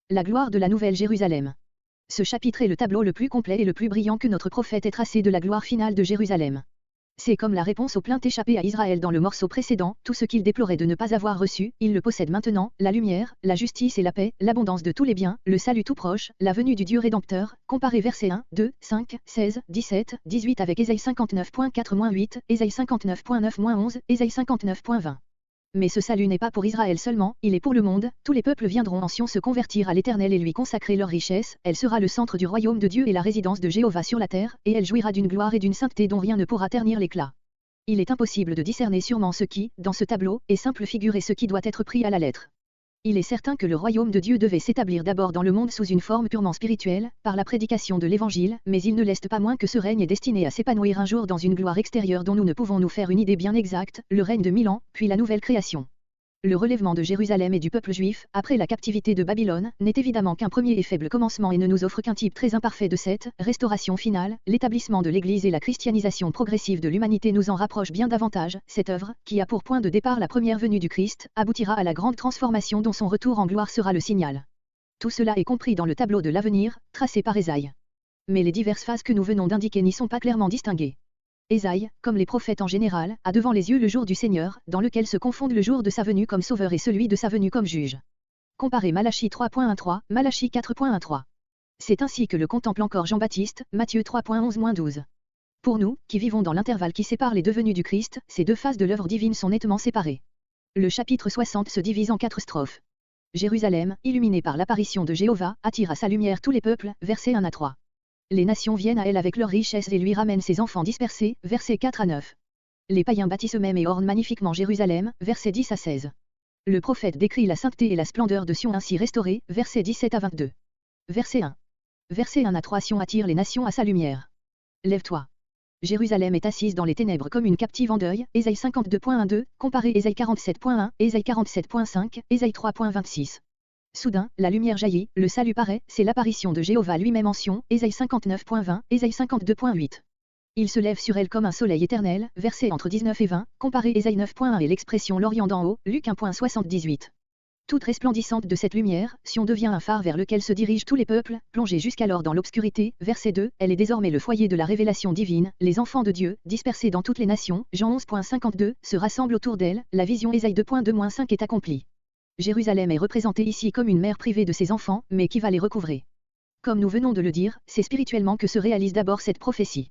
La gloire de la Nouvelle Jérusalem. Ce chapitre est le tableau le plus complet et le plus brillant que notre prophète ait tracé de la gloire finale de Jérusalem. C'est comme la réponse aux plaintes échappées à Israël dans le morceau précédent, tout ce qu'il déplorait de ne pas avoir reçu, il le possède maintenant, la lumière, la justice et la paix, l'abondance de tous les biens, le salut tout proche, la venue du Dieu rédempteur, comparé versets 1, 2, 5, 16, 17, 18 avec Ésaïe 59.4-8, Ésaïe 59.9-11, Ésaïe 59.20. Mais ce salut n'est pas pour Israël seulement, il est pour le monde, tous les peuples viendront en Sion se convertir à l'Éternel et lui consacrer leur richesse, elle sera le centre du royaume de Dieu et la résidence de Jéhovah sur la terre, et elle jouira d'une gloire et d'une sainteté dont rien ne pourra ternir l'éclat. Il est impossible de discerner sûrement ce qui, dans ce tableau, est simple figure et ce qui doit être pris à la lettre. Il est certain que le royaume de Dieu devait s'établir d'abord dans le monde sous une forme purement spirituelle, par la prédication de l'Évangile, mais il ne leste pas moins que ce règne est destiné à s'épanouir un jour dans une gloire extérieure dont nous ne pouvons nous faire une idée bien exacte, le règne de 1000 ans, puis la nouvelle création. Le relèvement de Jérusalem et du peuple juif, après la captivité de Babylone, n'est évidemment qu'un premier et faible commencement et ne nous offre qu'un type très imparfait de cette restauration finale. L'établissement de l'Église et la christianisation progressive de l'humanité nous en rapprochent bien davantage. Cette œuvre, qui a pour point de départ la première venue du Christ, aboutira à la grande transformation dont son retour en gloire sera le signal. Tout cela est compris dans le tableau de l'avenir, tracé par Ésaïe. Mais les diverses phases que nous venons d'indiquer n'y sont pas clairement distinguées. Ésaïe, comme les prophètes en général, a devant les yeux le jour du Seigneur, dans lequel se confondent le jour de sa venue comme sauveur et celui de sa venue comme juge. Comparez Malachie 3.13, Malachie 4.13. C'est ainsi que le contemple encore Jean-Baptiste, Matthieu 3.11-12. Pour nous, qui vivons dans l'intervalle qui sépare les deux venues du Christ, ces deux phases de l'œuvre divine sont nettement séparées. Le chapitre 60 se divise en 4 strophes. Jérusalem, illuminée par l'apparition de Jéhovah, attire à sa lumière tous les peuples, versets 1 à 3. Les nations viennent à elle avec leurs richesses et lui ramènent ses enfants dispersés, versets 4 à 9. Les païens bâtissent eux-mêmes et ornent magnifiquement Jérusalem, versets 10 à 16. Le prophète décrit la sainteté et la splendeur de Sion ainsi restaurée, versets 17 à 22. Verset 1. Verset 1 à 3 Sion attire les nations à sa lumière. Lève-toi. Jérusalem est assise dans les ténèbres comme une captive en deuil, Ésaïe 52.1-2, comparé Ésaïe 47.1, Ésaïe 47.5, Ésaïe 3.26. Soudain, la lumière jaillit, le salut paraît, c'est l'apparition de Jéhovah lui-même en Sion, Ésaïe 59.20, Ésaïe 52.8. Il se lève sur elle comme un soleil éternel, versets entre 19 et 20, comparé Ésaïe 9.1 et l'expression l'Orient d'en haut, Luc 1.78. Toute resplendissante de cette lumière, Sion devient un phare vers lequel se dirigent tous les peuples, plongés jusqu'alors dans l'obscurité, verset 2, elle est désormais le foyer de la révélation divine, les enfants de Dieu, dispersés dans toutes les nations, Jean 11.52, se rassemblent autour d'elle, la vision Ésaïe 2.2-5 est accomplie. Jérusalem est représentée ici comme une mère privée de ses enfants, mais qui va les recouvrer. Comme nous venons de le dire, c'est spirituellement que se réalise d'abord cette prophétie.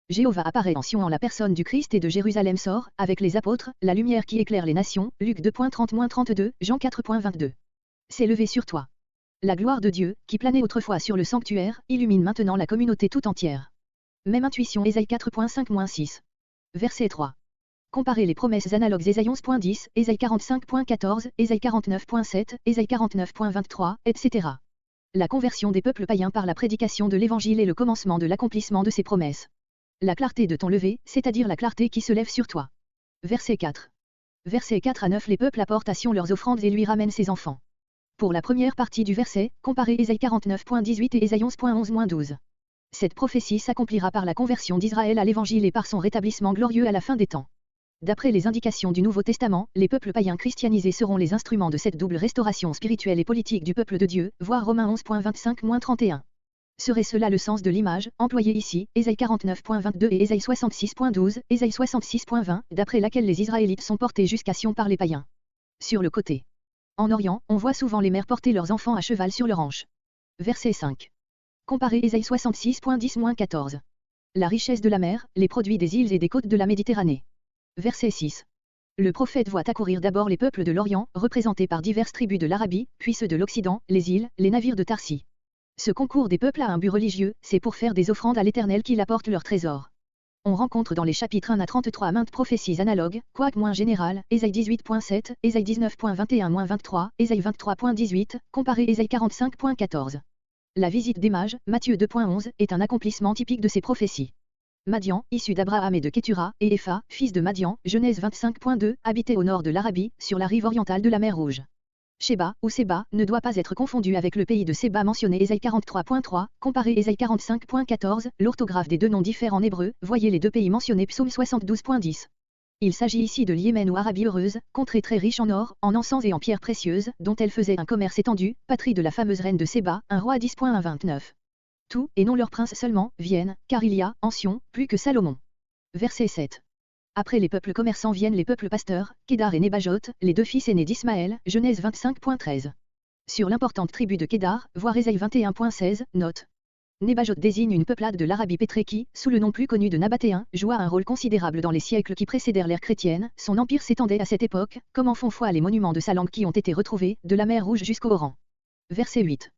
Jéhovah apparaît en Sion en la personne du Christ et de Jérusalem sort, avec les apôtres, la lumière qui éclaire les nations, Luc 2.30-32, Jean 4.22. C'est levé sur toi. La gloire de Dieu, qui planait autrefois sur le sanctuaire, illumine maintenant la communauté tout entière. Même intuition Ésaïe 4.5-6. Verset 3. Comparez les promesses analogues Ésaïe 11.10, Ésaïe 45.14, Ésaïe 49.7, Ésaïe 49.23, etc. La conversion des peuples païens par la prédication de l'Évangile est le commencement de l'accomplissement de ces promesses. La clarté de ton lever, c'est-à-dire la clarté qui se lève sur toi. Verset 4. Versets 4 à 9 les peuples apportent à Sion leurs offrandes et lui ramènent ses enfants. Pour la première partie du verset, comparez Ésaïe 49.18 et Ésaïe 11.11-12. Cette prophétie s'accomplira par la conversion d'Israël à l'Évangile et par son rétablissement glorieux à la fin des temps. D'après les indications du Nouveau Testament, les peuples païens christianisés seront les instruments de cette double restauration spirituelle et politique du peuple de Dieu, voir Romains 11.25-31. Serait cela le sens de l'image, employée ici, Ésaïe 49.22 et Ésaïe 66.12, Ésaïe 66.20, d'après laquelle les Israélites sont portés jusqu'à Sion par les païens. Sur le côté. En Orient, on voit souvent les mères porter leurs enfants à cheval sur leurs hanches. Verset 5. Comparez Ésaïe 66.10-14. La richesse de la mer, les produits des îles et des côtes de la Méditerranée. Verset 6. Le prophète voit accourir d'abord les peuples de l'Orient, représentés par diverses tribus de l'Arabie, puis ceux de l'Occident, les îles, les navires de Tarsis. Ce concours des peuples a un but religieux, c'est pour faire des offrandes à l'Éternel qu'il apporte leur trésor. On rencontre dans les chapitres 1 à 33 maintes prophéties analogues, quoique moins générales, Ésaïe 18.7, Ésaïe 19.21-23, Ésaïe 23.18, comparé Ésaïe 45.14. La visite des mages, Matthieu 2.11, est un accomplissement typique de ces prophéties. Madian, issu d'Abraham et de Kétura, et Epha, fils de Madian, Genèse 25.2, habitait au nord de l'Arabie, sur la rive orientale de la mer Rouge. Sheba, ou Séba, ne doit pas être confondu avec le pays de Séba mentionné Ésaïe 43.3, comparé Ésaïe 45.14, l'orthographe des deux noms diffère en hébreu, voyez les deux pays mentionnés Psaume 72.10. Il s'agit ici de Yémen ou Arabie heureuse, contrée très riche en or, en encens et en pierres précieuses, dont elle faisait un commerce étendu, patrie de la fameuse reine de Séba, un roi 10.129. Tout, et non leur prince seulement, viennent, car il y a, en Sion, plus que Salomon. Verset 7. Après les peuples commerçants viennent les peuples pasteurs, Kédar et Nébajot, les deux fils aînés d'Ismaël, Genèse 25.13. Sur l'importante tribu de Kédar, voir Ésaïe 21.16, note. Nébajot désigne une peuplade de l'Arabie pétrée qui, sous le nom plus connu de Nabatéens, joua un rôle considérable dans les siècles qui précédèrent l'ère chrétienne. Son empire s'étendait à cette époque, comme en font foi les monuments de sa langue qui ont été retrouvés, de la mer Rouge jusqu'au Oran. Verset 8.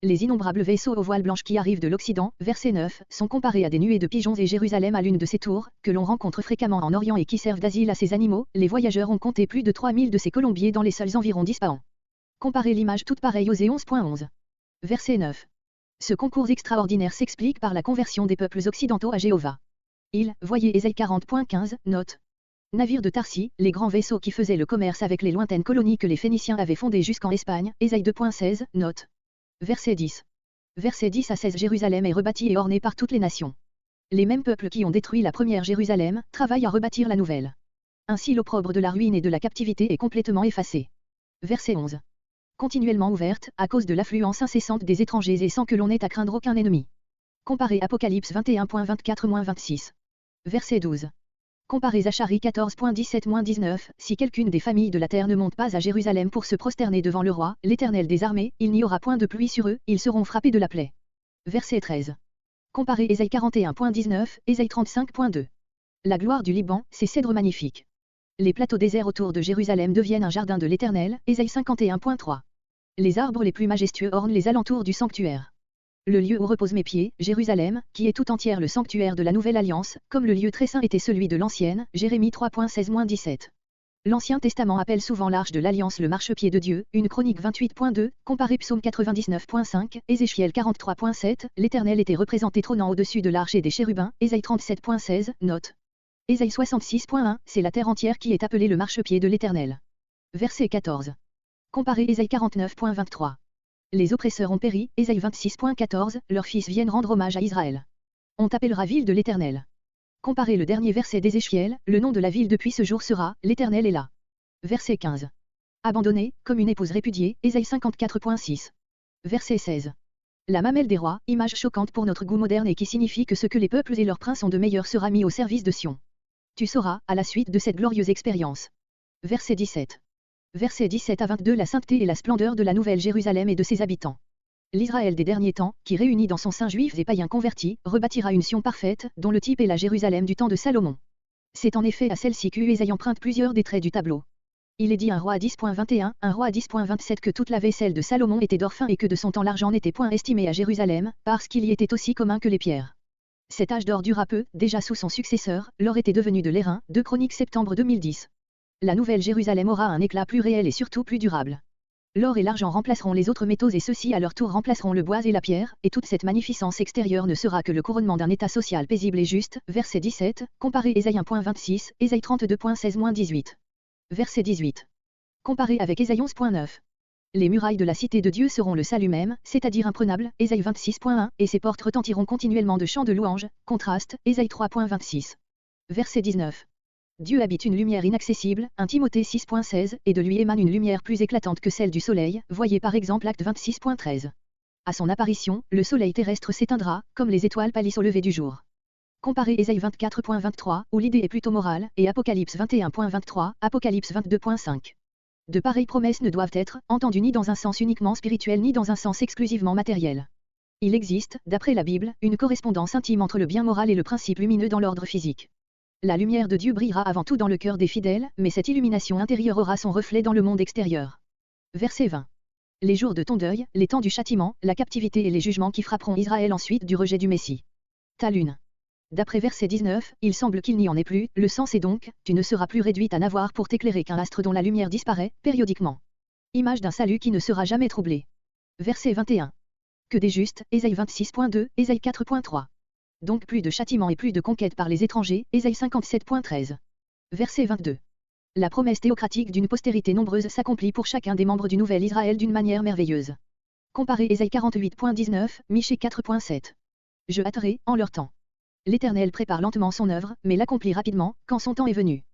Les innombrables vaisseaux aux voiles blanches qui arrivent de l'Occident, verset 9, sont comparés à des nuées de pigeons et Jérusalem à l'une de ces tours, que l'on rencontre fréquemment en Orient et qui servent d'asile à ces animaux. Les voyageurs ont compté plus de 3000 de ces colombiers dans les seuls environs d'Ispahan. Comparez l'image toute pareille aux 11.11. Verset 9. Ce concours extraordinaire s'explique par la conversion des peuples occidentaux à Jéhovah. Voyez Ésaïe 40.15, note. Navires de Tarsi, les grands vaisseaux qui faisaient le commerce avec les lointaines colonies que les Phéniciens avaient fondées jusqu'en Espagne, Ésaïe 2.16, note. Verset 10. Verset 10 à 16 Jérusalem est rebâtie et ornée par toutes les nations. Les mêmes peuples qui ont détruit la première Jérusalem, travaillent à rebâtir la nouvelle. Ainsi l'opprobre de la ruine et de la captivité est complètement effacé. Verset 11. Continuellement ouverte, à cause de l'affluence incessante des étrangers et sans que l'on ait à craindre aucun ennemi. Comparez Apocalypse 21.24-26. Verset 12. Comparez Zacharie 14.17-19, si quelqu'une des familles de la terre ne monte pas à Jérusalem pour se prosterner devant le roi, l'Éternel des armées, il n'y aura point de pluie sur eux, ils seront frappés de la plaie. Verset 13. Comparez Ésaïe 41.19, Ésaïe 35.2. La gloire du Liban, ses cèdres magnifiques. Les plateaux déserts autour de Jérusalem deviennent un jardin de l'Éternel, Ésaïe 51.3. Les arbres les plus majestueux ornent les alentours du sanctuaire. Le lieu où reposent mes pieds, Jérusalem, qui est tout entière le sanctuaire de la Nouvelle Alliance, comme le lieu très saint était celui de l'Ancienne, Jérémie 3.16-17. L'Ancien Testament appelle souvent l'Arche de l'Alliance le marchepied de Dieu, une Chronique 28.2, comparé Psaume 99.5, Ézéchiel 43.7, l'Éternel était représenté trônant au-dessus de l'Arche et des chérubins, Ésaïe 37.16, note. Ésaïe 66.1, c'est la terre entière qui est appelée le marchepied de l'Éternel. Verset 14. Comparez Ésaïe 49.23. Les oppresseurs ont péri, Ésaïe 26.14, leurs fils viennent rendre hommage à Israël. On t'appellera ville de l'Éternel. Comparez le dernier verset d'Ézéchiel, le nom de la ville depuis ce jour sera, l'Éternel est là. Verset 15. Abandonnée, comme une épouse répudiée, Ésaïe 54.6. Verset 16. La mamelle des rois, image choquante pour notre goût moderne et qui signifie que ce que les peuples et leurs princes ont de meilleur sera mis au service de Sion. Tu sauras, à la suite de cette glorieuse expérience. Verset 17. Versets 17 à 22 La sainteté et la splendeur de la Nouvelle Jérusalem et de ses habitants. L'Israël des derniers temps, qui réunit dans son sein juifs et païens convertis, rebâtira une Sion parfaite, dont le type est la Jérusalem du temps de Salomon. C'est en effet à celle-ci que Ésaïe emprunte plusieurs des traits du tableau. Il est dit un roi à 10.21, un roi à 10.27 que toute la vaisselle de Salomon était d'or fin et que de son temps l'argent n'était point estimé à Jérusalem, parce qu'il y était aussi commun que les pierres. Cet âge d'or dura peu, déjà sous son successeur, l'or était devenu de l'airain, 2 Chroniques septembre 2010. La nouvelle Jérusalem aura un éclat plus réel et surtout plus durable. L'or et l'argent remplaceront les autres métaux et ceux-ci à leur tour remplaceront le bois et la pierre, et toute cette magnificence extérieure ne sera que le couronnement d'un état social paisible et juste. Verset 17, comparez Ésaïe 1.26, Ésaïe 32.16-18. Verset 18. Comparez avec Ésaïe 11.9. Les murailles de la cité de Dieu seront le salut même, c'est-à-dire imprenables, Ésaïe 26.1, et ses portes retentiront continuellement de chants de louange, contraste, Ésaïe 3.26. Verset 19. Dieu habite une lumière inaccessible, 1 Timothée 6.16, et de lui émane une lumière plus éclatante que celle du soleil, voyez par exemple Acte 26.13. À son apparition, le soleil terrestre s'éteindra, comme les étoiles pâlissent au lever du jour. Comparez Ésaïe 24.23, où l'idée est plutôt morale, et Apocalypse 21.23, Apocalypse 22.5. De pareilles promesses ne doivent être entendues ni dans un sens uniquement spirituel ni dans un sens exclusivement matériel. Il existe, d'après la Bible, une correspondance intime entre le bien moral et le principe lumineux dans l'ordre physique. La lumière de Dieu brillera avant tout dans le cœur des fidèles, mais cette illumination intérieure aura son reflet dans le monde extérieur. Verset 20. Les jours de ton deuil, les temps du châtiment, la captivité et les jugements qui frapperont Israël ensuite du rejet du Messie. Ta lune. D'après verset 19, il semble qu'il n'y en ait plus, le sens est donc, tu ne seras plus réduite à n'avoir pour t'éclairer qu'un astre dont la lumière disparaît, périodiquement. Image d'un salut qui ne sera jamais troublé. Verset 21. Que des justes, Ésaïe 26.2, Ésaïe 4.3. Donc plus de châtiment et plus de conquête par les étrangers, Ésaïe 57.13. Verset 22. La promesse théocratique d'une postérité nombreuse s'accomplit pour chacun des membres du nouvel Israël d'une manière merveilleuse. Comparez Ésaïe 48.19, Michée 4.7. Je hâterai, en leur temps. L'Éternel prépare lentement son œuvre, mais l'accomplit rapidement, quand son temps est venu.